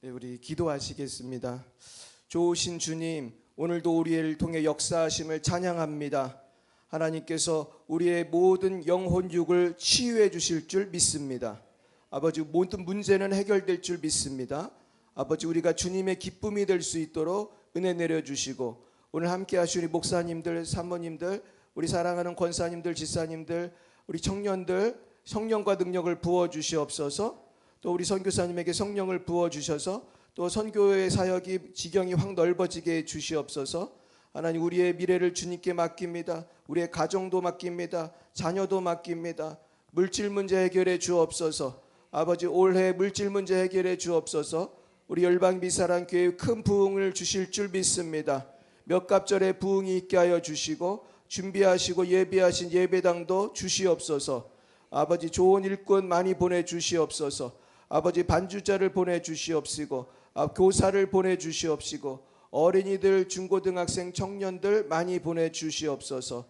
네, 우리 기도하시겠습니다. 좋으신 주님, 오늘도 우리를 통해 역사하심을 찬양합니다. 하나님께서 우리의 모든 영혼육을 치유해 주실 줄 믿습니다. 아버지, 모든 문제는 해결될 줄 믿습니다. 아버지, 우리가 주님의 기쁨이 될 수 있도록 은혜 내려주시고, 오늘 함께 하신 우리 목사님들, 사모님들, 우리 사랑하는 권사님들, 지사님들, 우리 청년들 성령과 능력을 부어주시옵소서. 또 우리 선교사님에게 성령을 부어주셔서 또 선교의 사역이 지경이 확 넓어지게 해 주시옵소서. 하나님, 우리의 미래를 주님께 맡깁니다. 우리의 가정도 맡깁니다. 자녀도 맡깁니다. 물질 문제 해결해 주옵소서. 아버지, 올해 물질 문제 해결해 주옵소서. 우리 열방 미사랑 교회에 큰 부흥을 주실 줄 믿습니다. 몇 갑절의 부흥이 있게 하여 주시고, 준비하시고 예비하신 예배당도 주시옵소서. 아버지, 좋은 일꾼 많이 보내주시옵소서. 아버지, 반주자를 보내주시옵시고, 교사를 보내주시옵시고, 어린이들, 중고등학생, 청년들 많이 보내주시옵소서.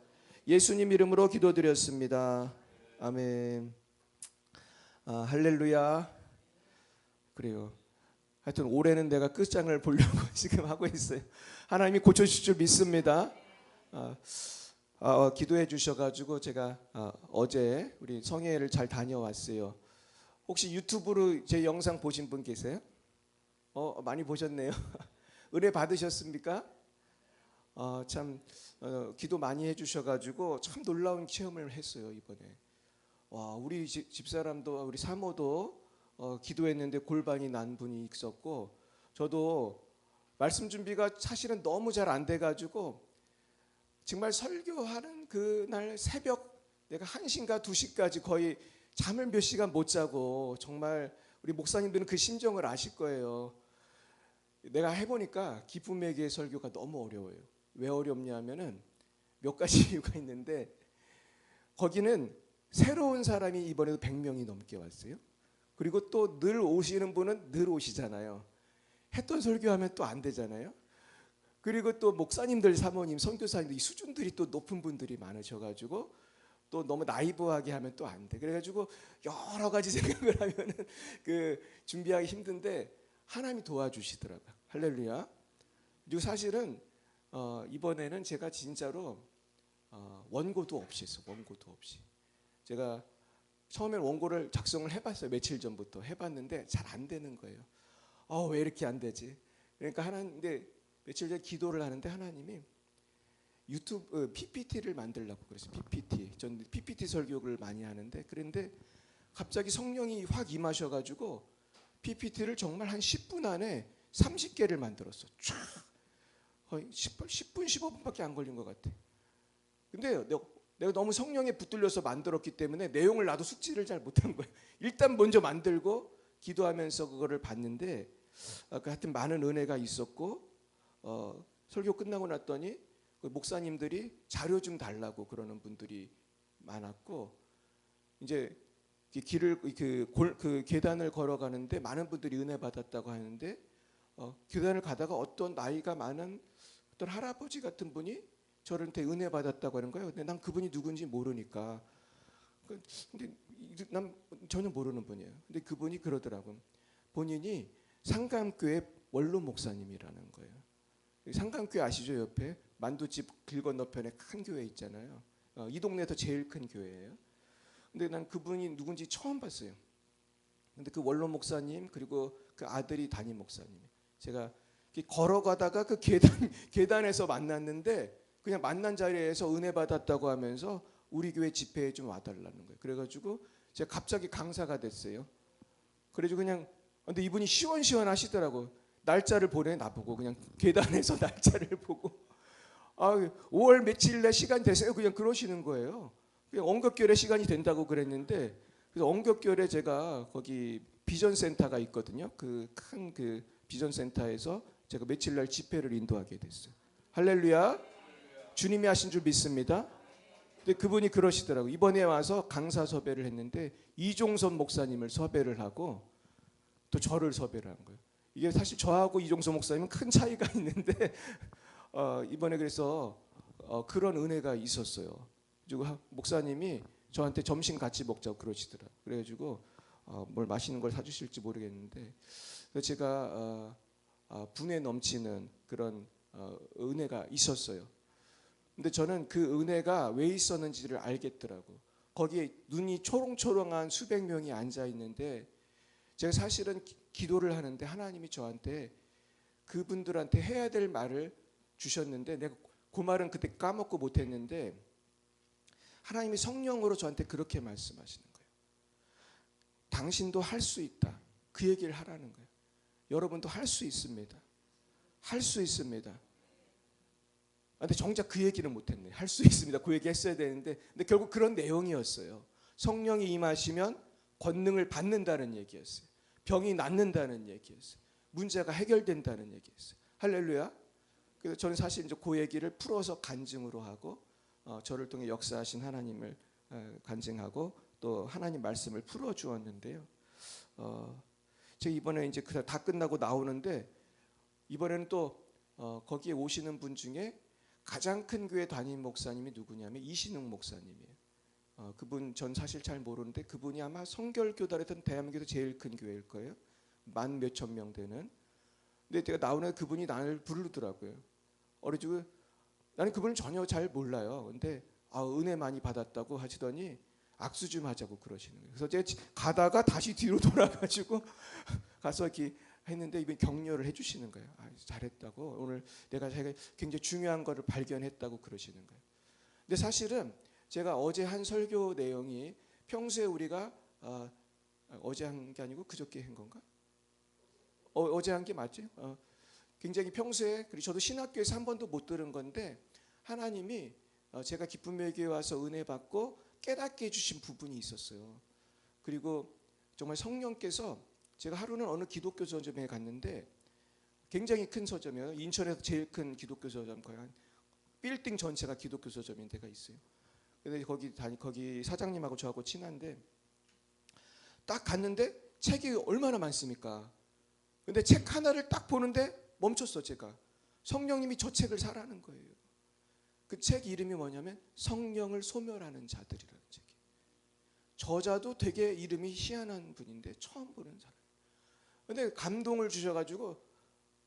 예수님 이름으로 기도드렸습니다. 아멘. 할렐루야. 그래요. 하여튼 올해는 내가 끝장을 보려고 지금 하고 있어요. 하나님이 고쳐주실 줄 믿습니다. 기도해 주셔가지고 제가 어제 우리 성회를 잘 다녀왔어요. 혹시 유튜브로 제 영상 보신 분 계세요? 많이 보셨네요. 은혜 받으셨습니까? 참 기도 많이 해주셔가지고 참 놀라운 체험을 했어요 이번에. 와, 우리 집사람도 우리 사모도 기도했는데 골반이 난 분이 있었고, 저도 말씀 준비가 사실은 너무 잘 안 돼가지고 정말 설교하는 그날 새벽 내가 1시인가 2시까지 거의 잠을 몇 시간 못 자고, 정말 우리 목사님들은 그 심정을 아실 거예요. 내가 해보니까 기쁨의 교회 설교가 너무 어려워요. 왜 어렵냐 하면은 몇 가지 이유가 있는데, 거기는 새로운 사람이 이번에도 100명이 넘게 왔어요. 그리고 또 늘 오시는 분은 늘 오시잖아요. 했던 설교하면 또 안 되잖아요. 그리고 또 목사님들, 사모님, 선교사님들 이 수준들이 또 높은 분들이 많으셔가지고 또 너무 나이브하게 하면 또 안 돼. 그래가지고 여러 가지 생각을 하면은 그 준비하기 힘든데 하나님이 도와주시더라고요. 할렐루야. 그리고 사실은 이번에는 제가 진짜로 원고도 없이 했어요. 원고도 없이. 제가 처음엔 원고를 작성을 해봤어요. 며칠 전부터 해봤는데 잘 안 되는 거예요. 왜 이렇게 안 되지? 그러니까 근데 며칠 전에 기도를 하는데 하나님이 유튜브 PPT를 만들라고 그랬어요. PPT. 전 PPT 설교를 많이 하는데, 그런데 갑자기 성령이 확 임하셔가지고 PPT를 정말 한 10분 안에 30개를 만들었어. 쫙. 거의 10분, 15분밖에 안 걸린 것 같아. 근데 내가 너무 성령에 붙들려서 만들었기 때문에 내용을 나도 숙지를 잘 못한 거예요. 일단 먼저 만들고 기도하면서 그거를 봤는데, 하여튼 많은 은혜가 있었고, 설교 끝나고 났더니 그 목사님들이 자료 좀 달라고 그러는 분들이 많았고, 이제 그 계단을 걸어가는데 많은 분들이 은혜 받았다고 하는데, 계단을 가다가 어떤 나이가 많은 어떤 할아버지 같은 분이 저한테 은혜 받았다고 하는 거예요. 근데 난 그분이 누군지 모르니까. 근데 난 전혀 모르는 분이에요. 근데 그분이 그러더라고요. 본인이 상감교회 원로 목사님이라는 거예요. 상감교회 아시죠? 옆에 만두집 길 건너편에 큰 교회 있잖아요. 이 동네에서 제일 큰 교회예요. 근데 난 그분이 누군지 처음 봤어요. 근데 그 원로 목사님 그리고 그 아들이 담임 목사님. 제가 걸어가다가 그 계단에서 만났는데, 그냥 만난 자리에서 은혜 받았다고 하면서 우리 교회 집회에 좀 와달라는 거예요. 그래가지고 제가 갑자기 강사가 됐어요. 그래가지고 그냥, 근데 이분이 시원시원하시더라고. 날짜를 보내 나보고, 그냥 계단에서 날짜를 보고 5월 며칠 날 시간 되세요? 그냥 그러시는 거예요. 그냥 언급결에 시간이 된다고 그랬는데, 그래서 언급결에 제가 거기 비전센터가 있거든요. 그 큰 그 비전센터에서 제가 며칠 날 집회를 인도하게 됐어요. 할렐루야. 주님이 하신 줄 믿습니다. 근데 그분이 그러시더라고. 이번에 와서 강사 섭외를 했는데 이종선 목사님을 섭외를 하고 또 저를 섭외를 한 거예요. 이게 사실 저하고 이종선 목사님은 큰 차이가 있는데 이번에 그래서 그런 은혜가 있었어요. 그리고 목사님이 저한테 점심 같이 먹자고 그러시더라고요. 그래가지고 뭘 맛있는 걸 사주실지 모르겠는데, 그래서 제가 분에 넘치는 그런 은혜가 있었어요. 근데 저는 그 은혜가 왜 있었는지를 알겠더라고. 거기에 눈이 초롱초롱한 수백 명이 앉아 있는데 제가 사실은 기도를 하는데 하나님이 저한테 그분들한테 해야 될 말을 주셨는데 내가 그 말은 그때 까먹고 못했는데 하나님이 성령으로 저한테 그렇게 말씀하시는 거예요. 당신도 할 수 있다. 그 얘기를 하라는 거예요. 여러분도 할 수 있습니다. 할 수 있습니다. 근데 정작 그 얘기는 못했네. 할 수 있습니다. 그 얘기 했어야 되는데 근데 결국 그런 내용이었어요. 성령이 임하시면 권능을 받는다는 얘기였어요. 병이 낫는다는 얘기였어요. 문제가 해결된다는 얘기였어요. 할렐루야. 그래서 저는 사실 이제 그 얘기를 풀어서 간증으로 하고 저를 통해 역사하신 하나님을 간증하고 또 하나님 말씀을 풀어 주었는데요. 제가 이번에 이제 다 끝나고 나오는데 이번에는 또 거기에 오시는 분 중에 가장 큰 교회 담임 목사님이 누구냐면 이신흥 목사님이에요. 그분 전 사실 잘 모르는데 그분이 아마 성결교단에서는 대한민국에서 제일 큰 교회일 거예요. 만 몇천 명 되는. 근데 제가 나오는 그분이 나를 부르더라고요. 어려지고 나는 그분을 전혀 잘 몰라요. 근데 은혜 많이 받았다고 하시더니 악수 좀 하자고 그러시는 거예요. 그래서 제가 가다가 다시 뒤로 돌아가지고 가서 이렇게 했는데 이번 격려를 해주시는 거예요. 잘했다고 오늘 내가 굉장히 중요한 거를 발견했다고 그러시는 거예요. 근데 사실은 제가 어제 한 설교 내용이 평소에 우리가 어제 한 게 아니고 그저께 한 건가? 어제 한 게 맞지? 굉장히 평소에 그리고 저도 신학교에서 한 번도 못 들은 건데 하나님이 제가 기쁨의 교회에 와서 은혜 받고 깨닫게 해주신 부분이 있었어요. 그리고 정말 성령께서 제가 하루는 어느 기독교 서점에 갔는데 굉장히 큰 서점이에요. 인천에서 제일 큰 기독교 서점 거의 한 빌딩 전체가 기독교 서점인 데가 있어요. 근데 거기 사장님하고 저하고 친한데 딱 갔는데 책이 얼마나 많습니까? 근데 책 하나를 딱 보는데 멈췄어 제가. 성령님이 저 책을 사라는 거예요. 그 책 이름이 뭐냐면 성령을 소멸하는 자들이라는 책이에요. 저자도 되게 이름이 희한한 분인데 처음 보는 사람. 근데 감동을 주셔가지고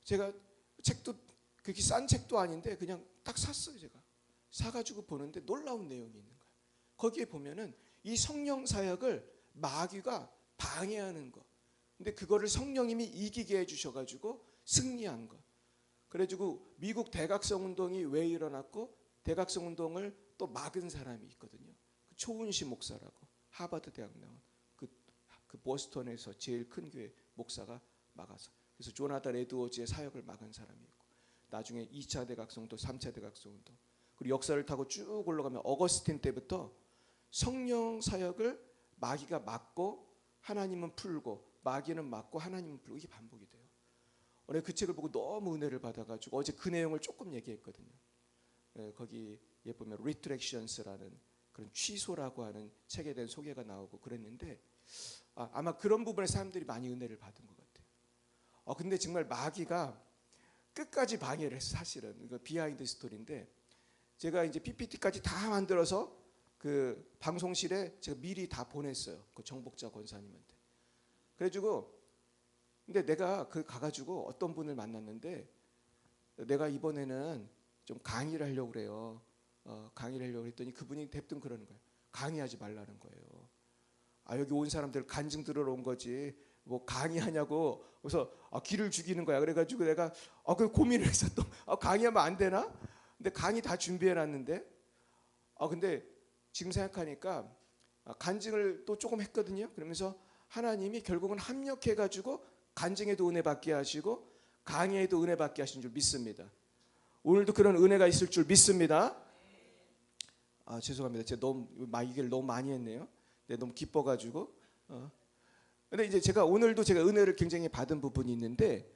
제가 책도 그렇게 싼 책도 아닌데 그냥 딱 샀어요 제가. 사가지고 보는데 놀라운 내용이 있는 거예요. 거기에 보면은 이 성령 사역을 마귀가 방해하는 거. 근데 그거를 성령님이 이기게 해주셔가지고 승리한 거. 그래가지고 미국 대각성 운동이 왜 일어났고 대각성 운동을 또 막은 사람이 있거든요. 초훈시 목사라고 하버드 대학 나온 그 보스턴에서 제일 큰 교회 목사가 막아서 그래서 조나단 에드워즈의 사역을 막은 사람이 있고 나중에 2차 대각성 운동, 3차 대각성 운동 그리고 역사를 타고 쭉 올라가면 어거스틴 때부터 성령 사역을 마귀가 막고 하나님은 풀고 마귀는 막고 하나님은 풀고 이게 반복이 돼요. 오늘 그 책을 보고 너무 은혜를 받아가지고 어제 그 내용을 조금 얘기했거든요. 거기에 보면 Retractions라는 그런 취소라고 하는 책에 대한 소개가 나오고 그랬는데 아마 그런 부분에 사람들이 많이 은혜를 받은 것 같아요. 근데 정말 마귀가 끝까지 방해를 했어. 사실은 이거 비하인드 스토리인데 제가 이제 PPT까지 다 만들어서 그 방송실에 제가 미리 다 보냈어요. 그 정복자 권사님한테. 그래가지고 근데 내가 가가지고 어떤 분을 만났는데 내가 이번에는 좀 강의를 하려고 그래요. 강의를 하려고 했더니 그분이 대뜸 그러는 거예요. 강의하지 말라는 거예요. 여기 온 사람들 간증 들으러 온 거지 뭐 강의하냐고. 그래서 기를 죽이는 거야. 그래가지고 내가 그 고민을 해서 또 강의하면 안 되나? 근데 강의 다 준비해놨는데 근데 지금 생각하니까 간증을 또 조금 했거든요. 그러면서 하나님이 결국은 합력해가지고 간증에도 은혜 받게 하시고 강의에도 은혜 받게 하신 줄 믿습니다. 오늘도 그런 은혜가 있을 줄 믿습니다. 죄송합니다. 제가 너무 얘기를 너무 많이 했네요. 네, 너무 기뻐가지고. 근데 이제 제가 오늘도 제가 은혜를 굉장히 받은 부분이 있는데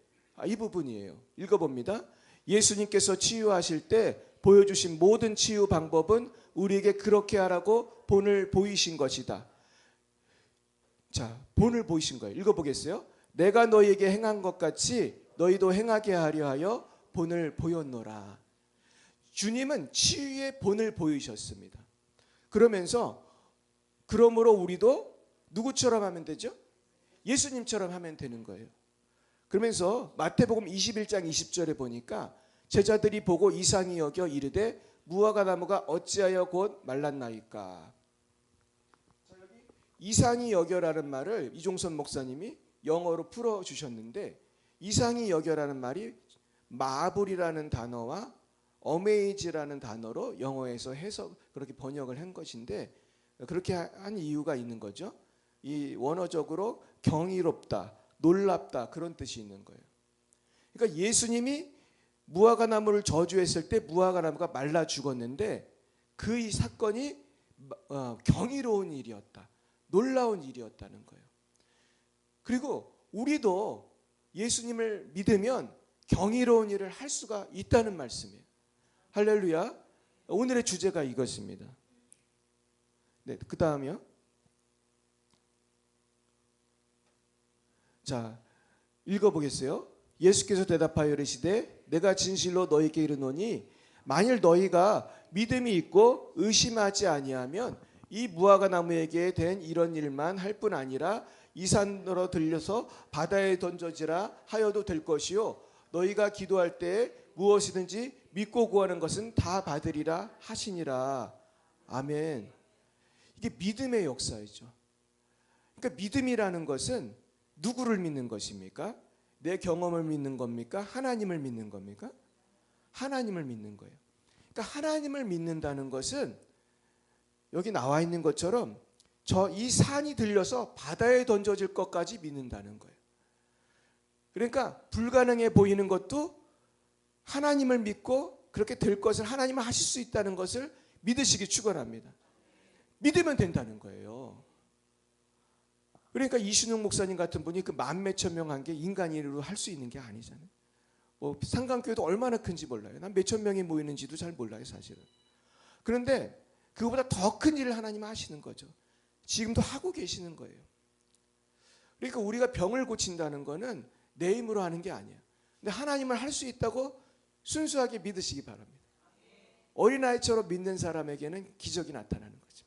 이 부분이에요. 읽어봅니다. 예수님께서 치유하실 때 보여주신 모든 치유 방법은 우리에게 그렇게 하라고 본을 보이신 것이다. 자, 본을 보이신 거예요. 읽어보겠어요. 내가 너희에게 행한 것 같이 너희도 행하게 하려 하여 본을 보였노라. 주님은 치유의 본을 보이셨습니다. 그러므로 우리도 누구처럼 하면 되죠? 예수님처럼 하면 되는 거예요. 그러면서 마태복음 21장 20절에 보니까 제자들이 보고 이상히 여겨 이르되 무화과 나무가 어찌하여 곧 말랐나이까. 이상히 여겨라는 말을 이종선 목사님이 영어로 풀어주셨는데, 이상히 여겨라는 말이 마블이라는 단어와 어메이즈라는 단어로 영어에서 해석 그렇게 번역을 한 것인데, 그렇게 한 이유가 있는 거죠. 이 원어적으로 경이롭다, 놀랍다 그런 뜻이 있는 거예요. 그러니까 예수님이 무화과 나무를 저주했을 때 무화과 나무가 말라 죽었는데 그 이 사건이 경이로운 일이었다, 놀라운 일이었다는 거예요. 그리고 우리도 예수님을 믿으면 경이로운 일을 할 수가 있다는 말씀이에요. 할렐루야. 오늘의 주제가 이것입니다. 네, 그 다음이요. 자, 읽어보겠어요. 예수께서 대답하여 이르시되 내가 진실로 너희에게 이르노니 만일 너희가 믿음이 있고 의심하지 아니하면 이 무화과 나무에게 된 이런 일만 할 뿐 아니라 이 산으로 들려서 바다에 던져지라 하여도 될 것이요 너희가 기도할 때 무엇이든지 믿고 구하는 것은 다 받으리라 하시니라. 아멘. 이게 믿음의 역사이죠. 그러니까 믿음이라는 것은 누구를 믿는 것입니까? 내 경험을 믿는 겁니까? 하나님을 믿는 겁니까? 하나님을 믿는 거예요. 그러니까 하나님을 믿는다는 것은 여기 나와 있는 것처럼 이 산이 들려서 바다에 던져질 것까지 믿는다는 거예요. 그러니까 불가능해 보이는 것도 하나님을 믿고 그렇게 될 것을 하나님은 하실 수 있다는 것을 믿으시기 축원합니다. 믿으면 된다는 거예요. 그러니까 이순영 목사님 같은 분이 그 만 몇천 명 한 게 인간으로 할 수 있는 게 아니잖아요. 뭐 상강교회도 얼마나 큰지 몰라요. 난 몇천 명이 모이는지도 잘 몰라요, 사실은. 그런데 그거보다 더 큰 일을 하나님은 하시는 거죠. 지금도 하고 계시는 거예요. 그러니까 우리가 병을 고친다는 거는 내 힘으로 하는 게 아니야. 근데 하나님을 할 수 있다고 순수하게 믿으시기 바랍니다. 어린아이처럼 믿는 사람에게는 기적이 나타나는 거죠.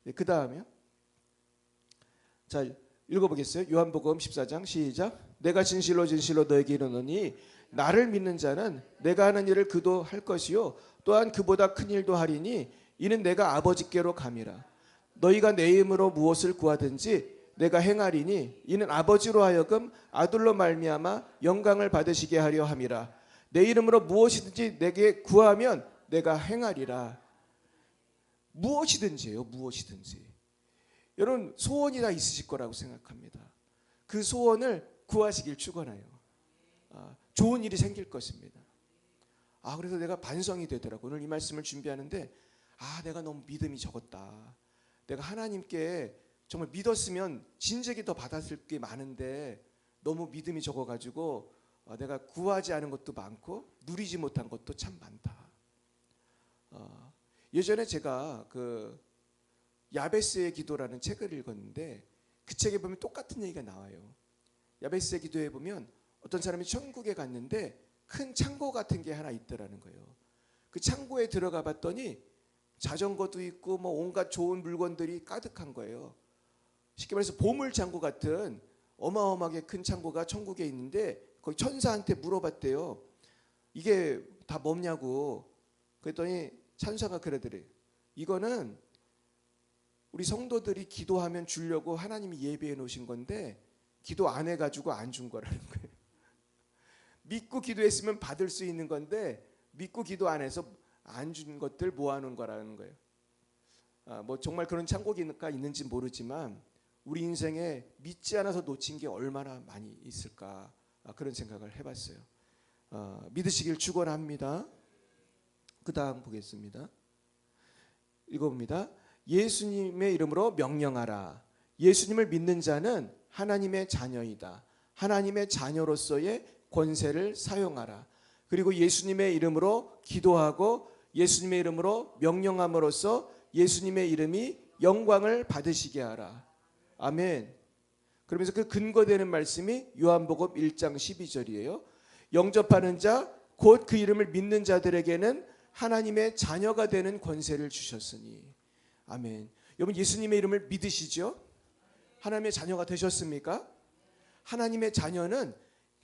네, 그 다음에요. 자, 읽어보겠어요. 요한복음 14장 시작. 내가 진실로 진실로 너에게 이르노니 나를 믿는 자는 내가 하는 일을 그도 할 것이요 또한 그보다 큰 일도 하리니 이는 내가 아버지께로 감이라. 너희가 내 이름으로 무엇을 구하든지 내가 행하리니 이는 아버지로 하여금 아들로 말미암아 영광을 받으시게 하려 함이라. 내 이름으로 무엇이든지 내게 구하면 내가 행하리라. 무엇이든지예요. 무엇이든지. 여러분 소원이 다 있으실 거라고 생각합니다. 그 소원을 구하시길 축원해요. 좋은 일이 생길 것입니다. 그래서 내가 반성이 되더라고요. 오늘 이 말씀을 준비하는데 내가 너무 믿음이 적었다. 내가 하나님께 정말 믿었으면 진작에 더 받았을 게 많은데 너무 믿음이 적어가지고 내가 구하지 않은 것도 많고 누리지 못한 것도 참 많다. 예전에 제가 그 야베스의 기도라는 책을 읽었는데 그 책에 보면 똑같은 얘기가 나와요. 야베스의 기도에 보면 어떤 사람이 천국에 갔는데 큰 창고 같은 게 하나 있더라는 거예요. 그 창고에 들어가 봤더니 자전거도 있고 뭐 온갖 좋은 물건들이 가득한 거예요. 쉽게 말해서 보물 창고 같은 어마어마하게 큰 창고가 천국에 있는데 거기 천사한테 물어봤대요. 이게 다 뭐냐고. 그랬더니 천사가 그러더래요. 이거는 우리 성도들이 기도하면 주려고 하나님이 예비해 놓으신 건데 기도 안 해가지고 안 준 거라는 거예요. 믿고 기도했으면 받을 수 있는 건데 믿고 기도 안 해서 안 준 것들 모아놓은 거라는 거예요. 뭐 정말 그런 창고가 있는지 모르지만 우리 인생에 믿지 않아서 놓친 게 얼마나 많이 있을까 그런 생각을 해봤어요. 믿으시길 축원합니다. 그 다음 보겠습니다. 읽어봅니다. 예수님의 이름으로 명령하라. 예수님을 믿는 자는 하나님의 자녀이다. 하나님의 자녀로서의 권세를 사용하라. 그리고 예수님의 이름으로 기도하고 예수님의 이름으로 명령함으로써 예수님의 이름이 영광을 받으시게 하라. 아멘. 그러면서 그 근거되는 말씀이 요한복음 1장 12절이에요. 영접하는 자 곧 그 이름을 믿는 자들에게는 하나님의 자녀가 되는 권세를 주셨으니. 아멘. 여러분 예수님의 이름을 믿으시죠? 하나님의 자녀가 되셨습니까? 하나님의 자녀는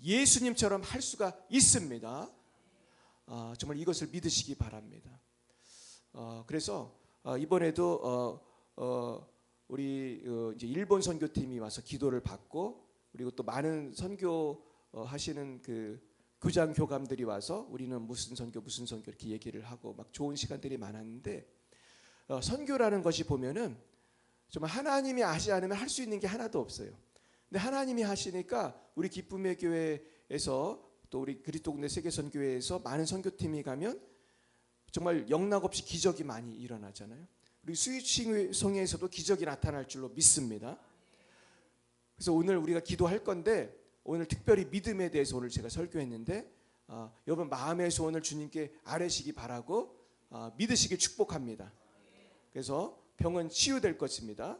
예수님처럼 할 수가 있습니다. 정말 이것을 믿으시기 바랍니다. 그래서 이번에도 우리 이제 일본 선교팀이 와서 기도를 받고, 그리고 또 많은 선교 하시는 그 교장 교감들이 와서 우리는 무슨 선교 이렇게 얘기를 하고 막 좋은 시간들이 많았는데, 선교라는 것이 보면은 정말 하나님이 하지 않으면 할 수 있는 게 하나도 없어요. 근데 하나님이 하시니까 우리 기쁨의 교회에서 또 우리 그리스도 국내 세계선교회에서 많은 선교팀이 가면 정말 영락없이 기적이 많이 일어나잖아요. 우리 수유치성회에서도 기적이 나타날 줄로 믿습니다. 그래서 오늘 우리가 기도할 건데, 오늘 특별히 믿음에 대해서 오늘 제가 설교했는데, 여러분 마음의 소원을 주님께 아뢰시기 바라고 믿으시길 축복합니다. 그래서 병은 치유될 것입니다.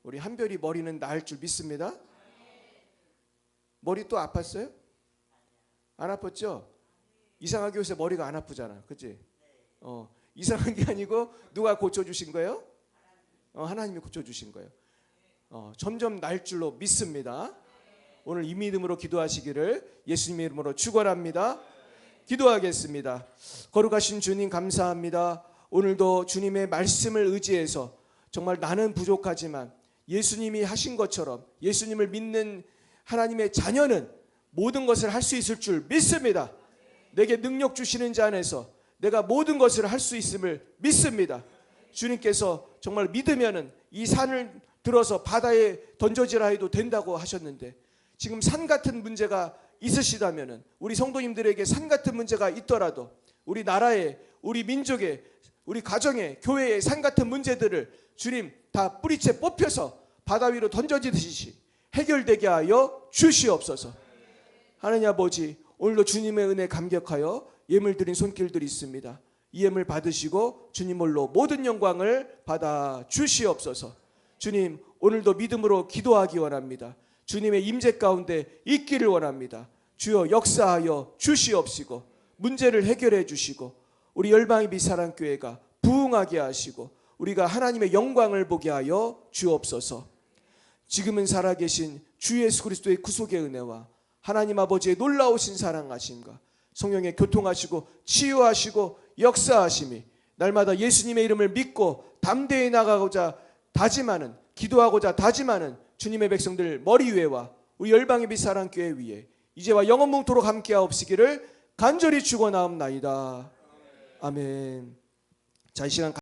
우리 한별이 머리는 나을 줄 믿습니다. 머리 또 아팠어요? 안 아팠죠? 이상하게 요새 머리가 안 아프잖아, 그렇지? 이상한 게 아니고 누가 고쳐주신 거예요? 하나님이 고쳐주신 거예요. 점점 날 줄로 믿습니다. 오늘 이 믿음으로 기도하시기를 예수님의 이름으로 축원합니다. 기도하겠습니다. 거룩하신 주님 감사합니다. 오늘도 주님의 말씀을 의지해서 정말 나는 부족하지만 예수님이 하신 것처럼 예수님을 믿는 하나님의 자녀는 모든 것을 할 수 있을 줄 믿습니다. 내게 능력 주시는 자 안에서 내가 모든 것을 할 수 있음을 믿습니다. 주님께서 정말 믿으면은 이 산을 들어서 바다에 던져지라 해도 된다고 하셨는데, 지금 산 같은 문제가 있으시다면은, 우리 성도님들에게 산 같은 문제가 있더라도 우리 나라에, 우리 민족에, 우리 가정에, 교회에 산 같은 문제들을 주님 다 뿌리채 뽑혀서 바다 위로 던져지듯이 해결되게 하여 주시옵소서. 하나님 아버지, 오늘도 주님의 은혜 감격하여 예물 드린 손길들이 있습니다. 이 예물 받으시고 주님 홀로 모든 영광을 받아 주시옵소서. 주님, 오늘도 믿음으로 기도하기 원합니다. 주님의 임재 가운데 있기를 원합니다. 주여 역사하여 주시옵시고 문제를 해결해 주시고 우리 열방의 비사랑교회가 부흥하게 하시고 우리가 하나님의 영광을 보게 하여 주옵소서. 지금은 살아계신 주 예수 그리스도의 구속의 은혜와 하나님 아버지의 놀라우신 사랑하심과 성령의 교통하시고 치유하시고 역사하심이 날마다 예수님의 이름을 믿고 담대히 나가고자 다짐하는, 기도하고자 다짐하는 주님의 백성들 머리 위에와 우리 열방의 비사랑교회 위에 이제와 영원뭉토록 함께하옵시기를 간절히 축원하옵나이다. 아멘. 자, 이 시간